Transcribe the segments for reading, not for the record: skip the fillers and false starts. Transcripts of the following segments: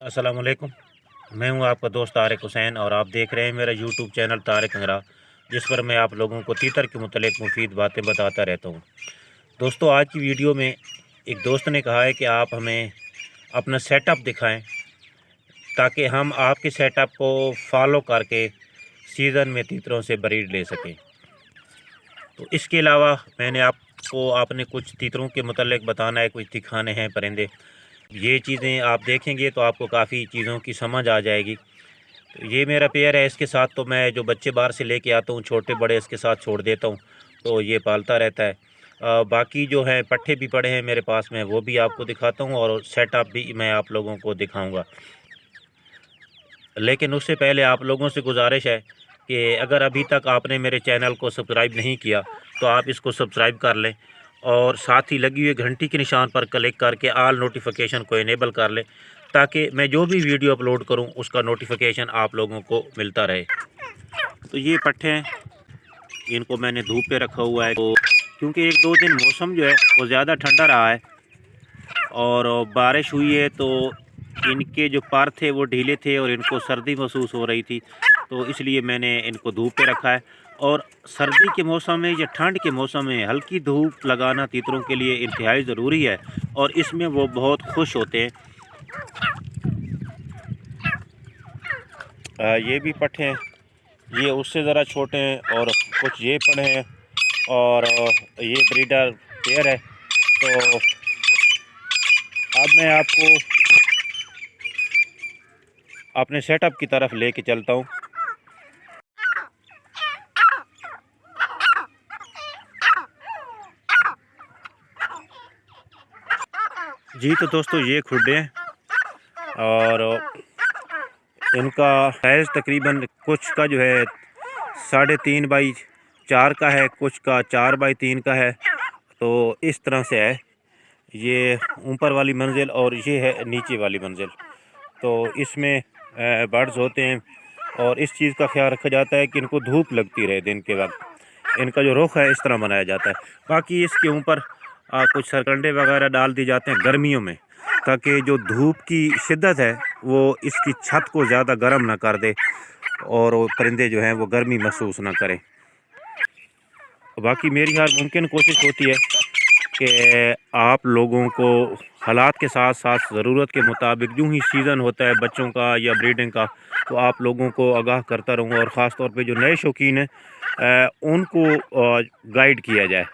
अस्सलाम वालेकुम। मैं हूं आपका दोस्त तारिक हुसैन और आप देख रहे हैं मेरा यूट्यूब चैनल तारिक अंगरा, जिस पर मैं आप लोगों को तीतर के मुतल्लिक़ मुफीद बातें बताता रहता हूं। दोस्तों, आज की वीडियो में एक दोस्त ने कहा है कि आप हमें अपना सेटअप दिखाएं ताकि हम आपके सेटअप को फॉलो करके सीज़न में तीतरों से ब्रीड ले सकें। तो इसके अलावा मैंने आपने कुछ तीतरों के मुतल्लिक़ बताना है, कुछ दिखाने हैं परिंदे। ये चीज़ें आप देखेंगे तो आपको काफ़ी चीज़ों की समझ आ जाएगी। तो ये मेरा पेयर है, इसके साथ तो मैं जो बच्चे बाहर से लेके आता हूँ छोटे बड़े इसके साथ छोड़ देता हूँ, तो ये पालता रहता है। बाकी जो है पट्ठे भी पड़े हैं मेरे पास में, वो भी आपको दिखाता हूँ और सेटअप भी मैं आप लोगों को दिखाऊंगा। लेकिन उससे पहले आप लोगों से गुजारिश है कि अगर अभी तक आपने मेरे चैनल को सब्सक्राइब नहीं किया तो आप इसको सब्सक्राइब कर लें और साथ ही लगी हुई घंटी के निशान पर क्लिक करके ऑल नोटिफिकेशन को इनेबल कर लें, ताकि मैं जो भी वीडियो अपलोड करूं उसका नोटिफिकेशन आप लोगों को मिलता रहे। तो ये पट्ठे हैं, इनको मैंने धूप पे रखा हुआ है, तो क्योंकि एक दो दिन मौसम जो है वो ज़्यादा ठंडा रहा है और बारिश हुई है, तो इनके जो पर थे वो ढीले थे और इनको सर्दी महसूस हो रही थी, तो इसलिए मैंने इनको धूप पे रखा है। और सर्दी के मौसम में या ठंड के मौसम में हल्की धूप लगाना तीतरों के लिए इंतहाई ज़रूरी है और इसमें वो बहुत खुश होते हैं। ये भी पट्ठे हैं, ये उससे ज़रा छोटे हैं और कुछ ये पड़े हैं और ये ब्रीडर पेयर है। तो अब मैं आपको अपने सेटअप की तरफ लेके चलता हूँ। जी तो दोस्तों, ये खुडे हैं और इनका साइज़ तकरीबन कुछ का जो है 3.5 बाई 4 का है, कुछ का 4 बाई 3 का है। तो इस तरह से है, ये ऊपर वाली मंजिल और ये है नीचे वाली मंजिल। तो इसमें बर्ड्स होते हैं और इस चीज़ का ख्याल रखा जाता है कि इनको धूप लगती रहे दिन के वक्त। इनका जो रुख है इस तरह बनाया जाता है। बाकी इसके ऊपर कुछ सरकंडे वगैरह डाल दिए जाते हैं गर्मियों में, ताकि जो धूप की शिद्दत है वो इसकी छत को ज़्यादा गर्म ना कर दे और परिंदे जो हैं वो गर्मी महसूस ना करें। बाकी मेरी हर मुमकिन कोशिश होती है कि आप लोगों को हालात के साथ साथ ज़रूरत के मुताबिक यूँ ही सीज़न होता है बच्चों का या ब्रीडिंग का, तो आप लोगों को आगाह करता रहूँ और ख़ास तौर पे जो नए शौकीन हैं उनको गाइड किया जाए।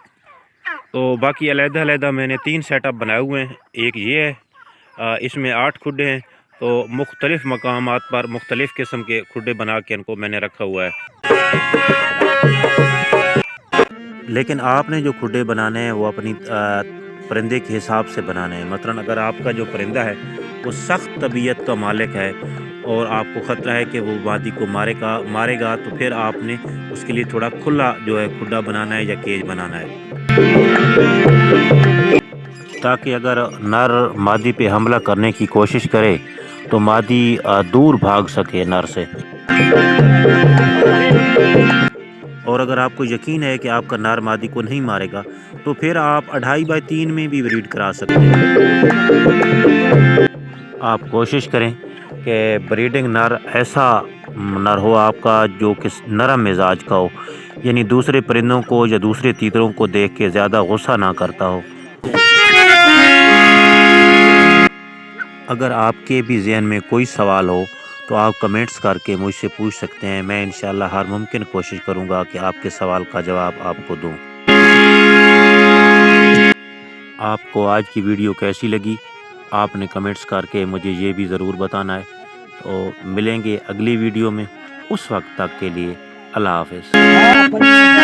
तो बाकी अलहदा मैंने 3 सेटअप बनाए हुए हैं। एक ये है, इसमें 8 खुडे हैं, तो मुख्तलिफ़ मकामात पर मुख्तलिफ़ किस्म के खुडे बना के इनको मैंने रखा हुआ है। लेकिन आपने जो खुडे बनाने हैं वो अपनी परिंदे के हिसाब से बनाने हैं। मसलन अगर आपका जो परिंदा है वो सख्त तबीयत का मालिक है और आपको ख़तरा है कि वो वादी को मारेगा, तो फिर आपने उसके लिए थोड़ा खुला जो है खुडा बनाना है या केज बनाना है, ताकि अगर नर मादी पे हमला करने की कोशिश करे तो मादी दूर भाग सके नर से। और अगर आपको यकीन है कि आपका नर मादी को नहीं मारेगा तो फिर आप 2.5 बाई 3 में भी ब्रीड करा सकते हैं। आप कोशिश करें कि ब्रीडिंग नर ऐसा नर हो आपका जो कि नरम मिजाज का हो, यानी दूसरे परिंदों को या दूसरे तीतरों को देख के ज़्यादा गुस्सा ना करता हो। अगर आपके भी ज़हन में कोई सवाल हो तो आप कमेंट्स करके मुझसे पूछ सकते हैं। मैं इंशाअल्लाह हर मुमकिन कोशिश करूंगा कि आपके सवाल का जवाब आपको दूं। आपको आज की वीडियो कैसी लगी आपने कमेंट्स करके मुझे ये भी ज़रूर बताना है। तो मिलेंगे अगली वीडियो में, उस वक्त तक के लिए अल्लाह हाफ़िज़।